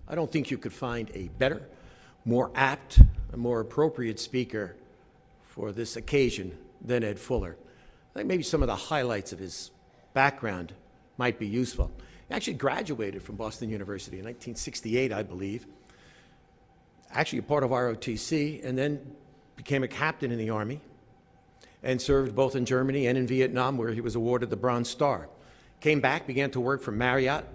I don't think you could find a better, more apt, a more appropriate speaker for this occasion than Ed Fuller. I think maybe some of the highlights of his background might be useful. He actually graduated from Boston University in 1968, I believe, actually a part of ROTC, and then became a captain in the Army and served both in Germany and in Vietnam, where he was awarded the Bronze Star. Came back, began to work for Marriott.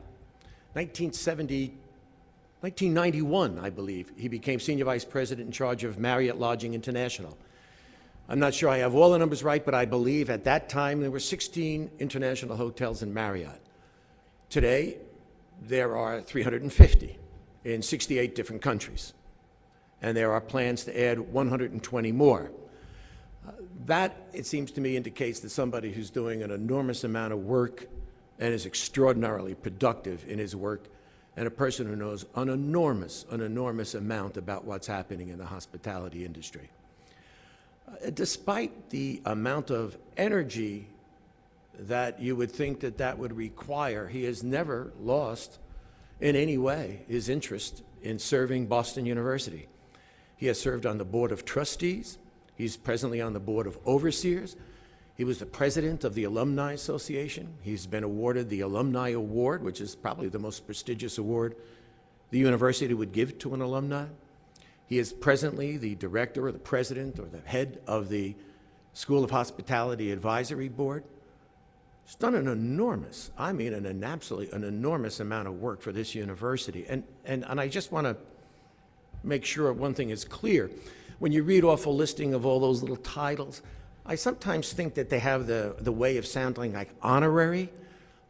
1991, I believe, he became Senior Vice President in charge of Marriott Lodging International. I'm not sure I have all the numbers right, but I believe at that time there were 16 international hotels in Marriott. Today, there are 350 in 68 different countries, and there are plans to add 120 more. That, it seems to me, indicates that somebody who's doing an enormous amount of work and is extraordinarily productive in his work, and a person who knows an enormous amount about what's happening in the hospitality industry. Despite the amount of energy that you would think that that would require, he has never lost in any way his interest in serving Boston University. He has served on the Board of Trustees. He's presently on the Board of Overseers. He was the president of the Alumni Association. He's been awarded the Alumni Award, which is probably the most prestigious award the university would give to an alumni. He is presently the director or the president or the head of the School of Hospitality Advisory Board. He's done an enormous, I mean an enormous amount of work for this university. And I just want to make sure one thing is clear. When you read off a listing of all those little titles, I sometimes think that they have the way of sounding like honorary,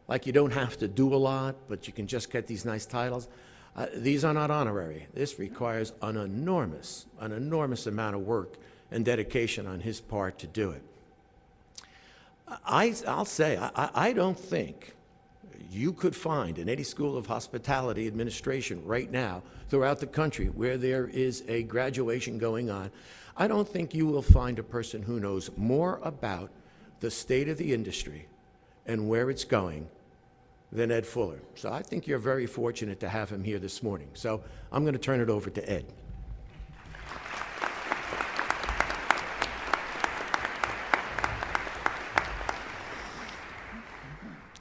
like you don't have to do a lot, but you can just get these nice titles. These are not honorary. This requires an enormous amount of work and dedication on his part to do it. I'll say, I don't think you could find in any school of hospitality administration right now throughout the country where there is a graduation going on, I don't think you will find a person who knows more about the state of the industry and where it's going than Ed Fuller. So I think you're very fortunate to have him here this morning. So I'm going to turn it over to Ed.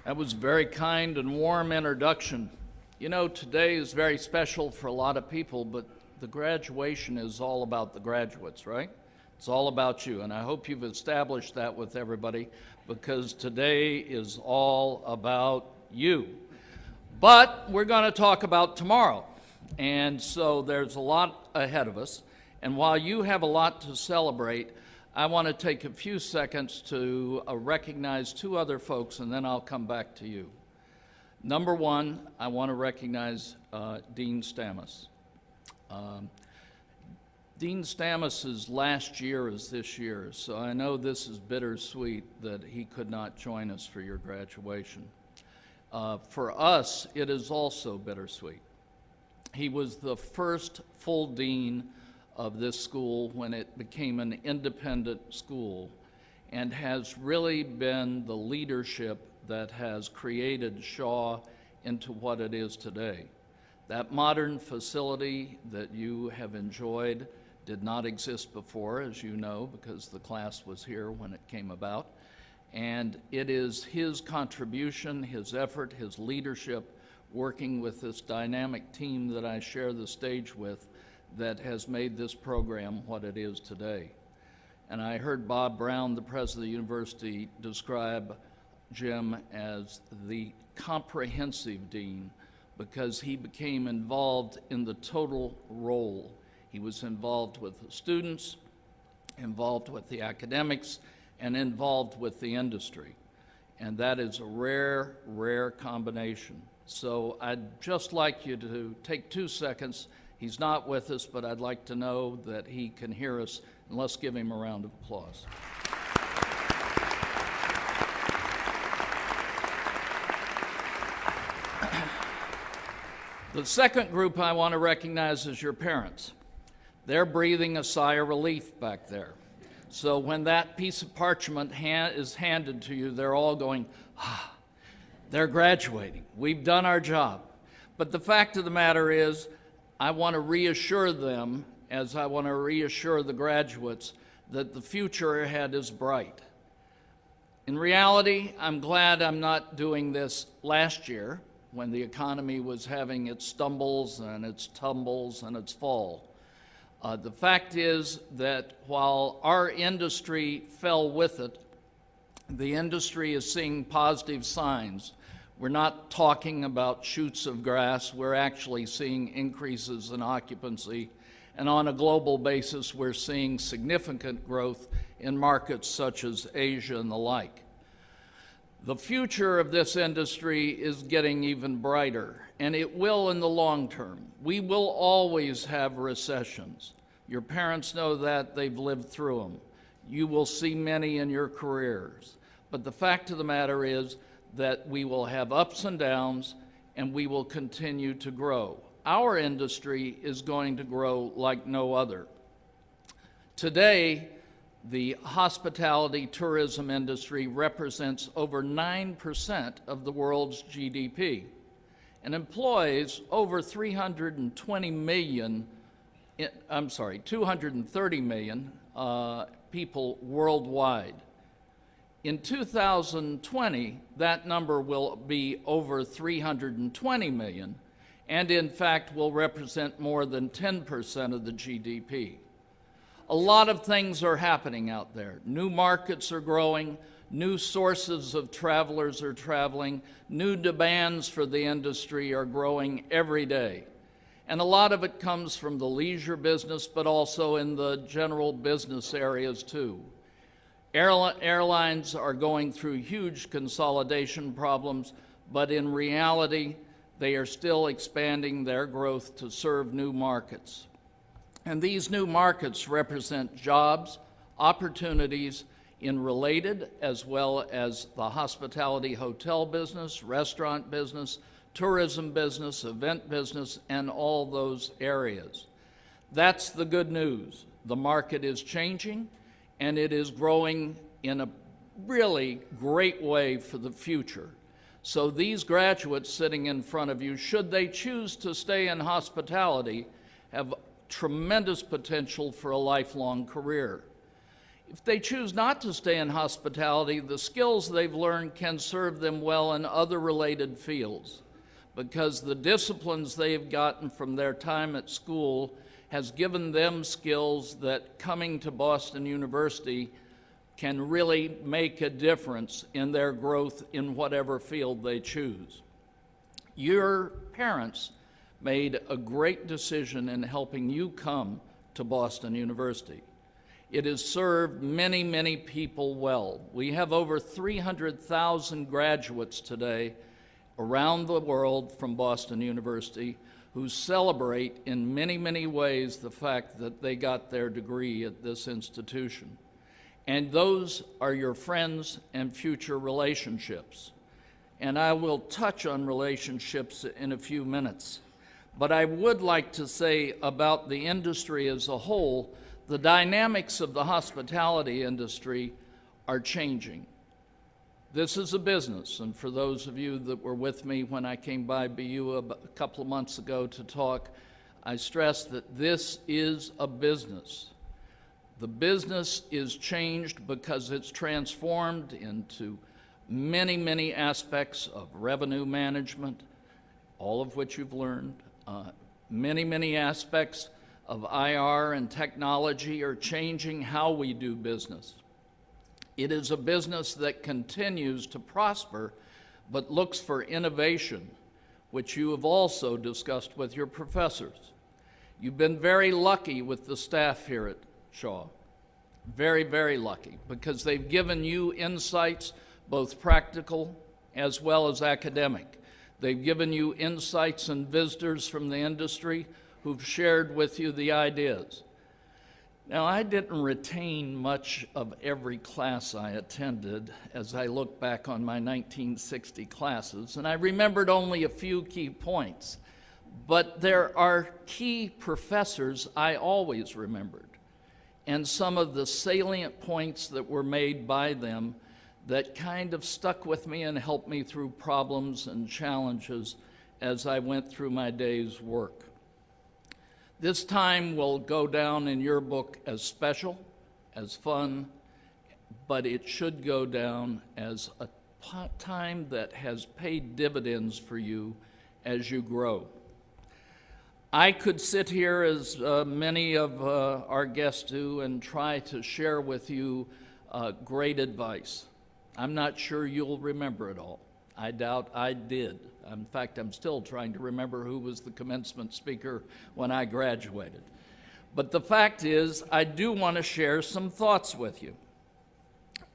That was a very kind and warm introduction. You know, today is very special for a lot of people, but the graduation is all about the graduates, right? It's all about you, and I hope you've established that with everybody, because today is all about you. But we're going to talk about tomorrow, and so there's a lot ahead of us, and while you have a lot to celebrate, I want to take a few seconds to recognize two other folks, and then I'll come back to you. Number one, I want to recognize Dean Stamus. Dean Stamus's last year is this year, so I know this is bittersweet that he could not join us for your graduation. For us, it is also bittersweet. He was the first full dean of this school when it became an independent school, and has really been the leadership that has created Shaw into what it is today. That modern facility that you have enjoyed did not exist before, as you know, because the class was here when it came about. And it is his contribution, his effort, his leadership, working with this dynamic team that I share the stage with, that has made this program what it is today. And I heard Bob Brown, the president of the university, describe Jim as the comprehensive dean, because he became involved in the total role. He was involved with the students, involved with the academics, and involved with the industry. And that is a rare, rare combination. So I'd just like you to take 2 seconds. He's not with us, but I'd like to know that he can hear us, and let's give him a round of applause. The second group I want to recognize is your parents. They're breathing a sigh of relief back there. So when that piece of parchment is handed to you, they're all going, ah, they're graduating. We've done our job. But the fact of the matter is, I want to reassure them, as I want to reassure the graduates, that the future ahead is bright. In reality, I'm glad I'm not doing this last year when the economy was having its stumbles and its tumbles and its fall. The fact is that while our industry fell with it, the industry is seeing positive signs. We're not talking about shoots of grass. We're actually seeing increases in occupancy. And on a global basis, we're seeing significant growth in markets such as Asia and the like. The future of this industry is getting even brighter, and it will in the long term. We will always have recessions. Your parents know that. They've lived through them. You will see many in your careers. But the fact of the matter is that we will have ups and downs, and we will continue to grow. Our industry is going to grow like no other. Today, the hospitality tourism industry represents over 9% of the world's GDP and employs over 230 million people worldwide. In 2020, that number will be over 320 million, and in fact will represent more than 10% of the GDP. A lot of things are happening out there. New markets are growing, new sources of travelers are traveling, new demands for the industry are growing every day. And a lot of it comes from the leisure business, but also in the general business areas too. Airlines are going through huge consolidation problems, but in reality, they are still expanding their growth to serve new markets. And these new markets represent jobs, opportunities in related as well as the hospitality hotel business, restaurant business, tourism business, event business, and all those areas. That's the good news. The market is changing, and it is growing in a really great way for the future. So these graduates sitting in front of you, should they choose to stay in hospitality, have tremendous potential for a lifelong career. If they choose not to stay in hospitality, the skills they've learned can serve them well in other related fields, because the disciplines they've gotten from their time at school has given them skills that coming to Boston University can really make a difference in their growth in whatever field they choose. Your parents made a great decision in helping you come to Boston University. It has served many, many people well. We have over 300,000 graduates today around the world from Boston University who celebrate in many, many ways the fact that they got their degree at this institution. And those are your friends and future relationships. And I will touch on relationships in a few minutes. But I would like to say about the industry as a whole, the dynamics of the hospitality industry are changing. This is a business, and for those of you that were with me when I came by BU a couple of months ago to talk, I stress that this is a business. The business is changed because it's transformed into many, many aspects of revenue management, all of which you've learned. Many, many aspects of IR and technology are changing how we do business. It is a business that continues to prosper, but looks for innovation, which you have also discussed with your professors. You've been very lucky with the staff here at Shaw. Very, very lucky, because they've given you insights, both practical as well as academic. They've given you insights and visitors from the industry who've shared with you the ideas. Now, I didn't retain much of every class I attended as I look back on my 1960 classes, and I remembered only a few key points. But there are key professors I always remembered, and some of the salient points that were made by them that kind of stuck with me and helped me through problems and challenges as I went through my day's work. This time will go down in your book as special, as fun, but it should go down as a time that has paid dividends for you as you grow. I could sit here, as many of our guests do, and try to share with you great advice. I'm not sure you'll remember it all. I doubt I did. In fact, I'm still trying to remember who was the commencement speaker when I graduated. But the fact is, I do want to share some thoughts with you.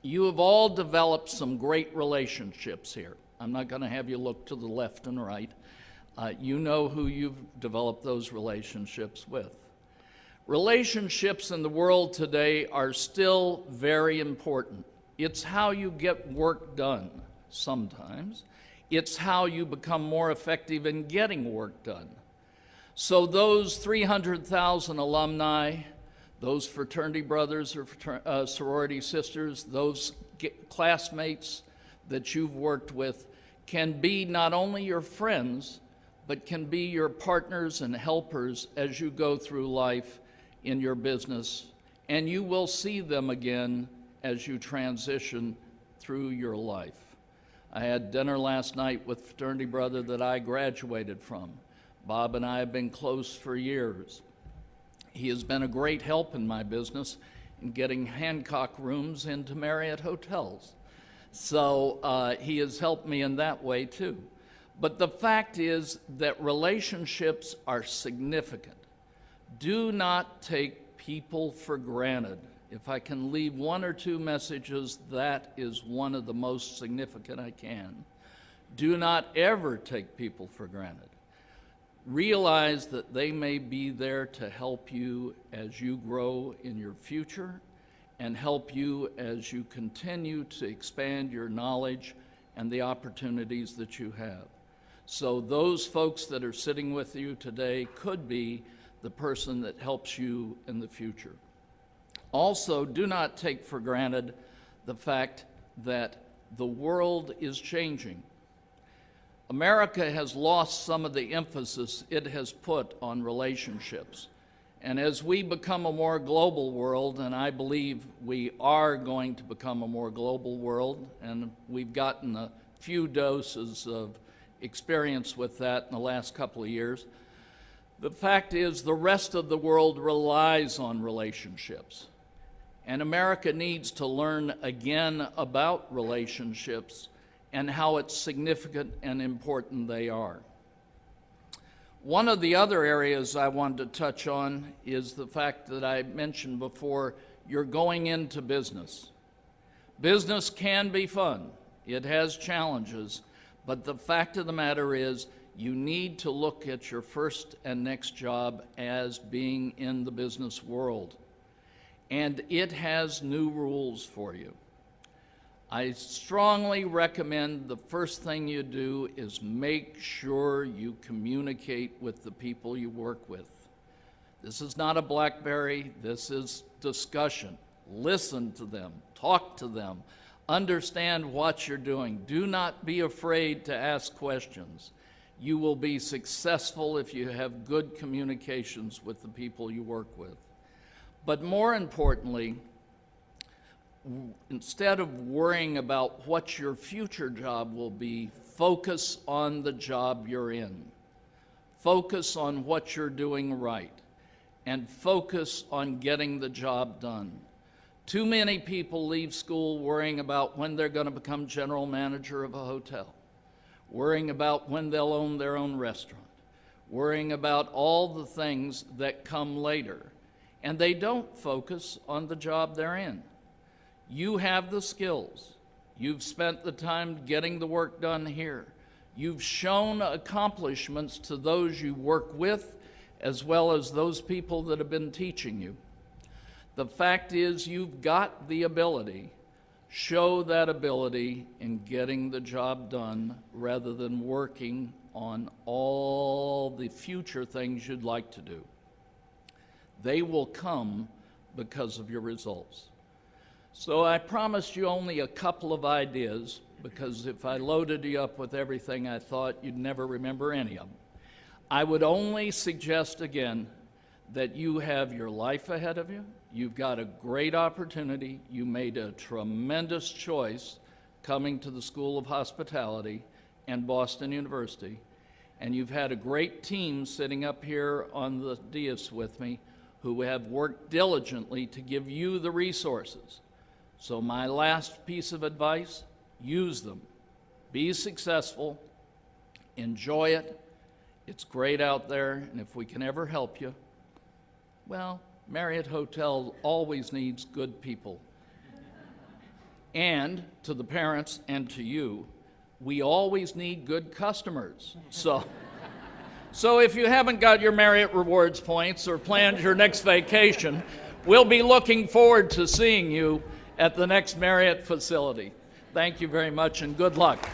You have all developed some great relationships here. I'm not going to have you look to the left and right. You know who you've developed those relationships with. Relationships in the world today are still very important. It's how you get work done sometimes. It's how you become more effective in getting work done. So those 300,000 alumni, those fraternity brothers or sorority sisters, those classmates that you've worked with can be not only your friends, but can be your partners and helpers as you go through life in your business, and you will see them again as you transition through your life. I had dinner last night with a fraternity brother that I graduated from. Bob and I have been close for years. He has been a great help in my business in getting Hancock rooms into Marriott hotels. So he has helped me in that way too. But the fact is that relationships are significant. Do not take people for granted. If I can leave one or two messages, that is one of the most significant I can. Do not ever take people for granted. Realize that they may be there to help you as you grow in your future and help you as you continue to expand your knowledge and the opportunities that you have. So those folks that are sitting with you today could be the person that helps you in the future. Also, do not take for granted the fact that the world is changing. America has lost some of the emphasis it has put on relationships. And as we become a more global world, and I believe we are going to become a more global world, and we've gotten a few doses of experience with that in the last couple of years, the fact is the rest of the world relies on relationships. And America needs to learn again about relationships and how it's significant and important they are. One of the other areas I wanted to touch on is the fact that I mentioned before, you're going into business. Business can be fun. It has challenges, but the fact of the matter is you need to look at your first and next job as being in the business world. And it has new rules for you. I strongly recommend the first thing you do is make sure you communicate with the people you work with. This is not a BlackBerry, this is discussion. Listen to them, talk to them, understand what you're doing. Do not be afraid to ask questions. You will be successful if you have good communications with the people you work with. But more importantly, instead of worrying about what your future job will be, focus on the job you're in. Focus on what you're doing right, and focus on getting the job done. Too many people leave school worrying about when they're going to become general manager of a hotel, worrying about when they'll own their own restaurant, worrying about all the things that come later, and they don't focus on the job they're in. You have the skills. You've spent the time getting the work done here. You've shown accomplishments to those you work with, as well as those people that have been teaching you. The fact is, you've got the ability. Show that ability in getting the job done rather than working on all the future things you'd like to do. They will come because of your results. So I promised you only a couple of ideas, because if I loaded you up with everything I thought, you'd never remember any of them. I would only suggest again that you have your life ahead of you. You've got a great opportunity. You made a tremendous choice coming to the School of Hospitality and Boston University. And you've had a great team sitting up here on the dais with me who have worked diligently to give you the resources. So my last piece of advice, use them. Be successful. Enjoy it. It's great out there, and if we can ever help you, well, Marriott Hotel always needs good people. And to the parents and to you, we always need good customers. So if you haven't got your Marriott Rewards points or planned your next vacation, we'll be looking forward to seeing you at the next Marriott facility. Thank you very much and good luck.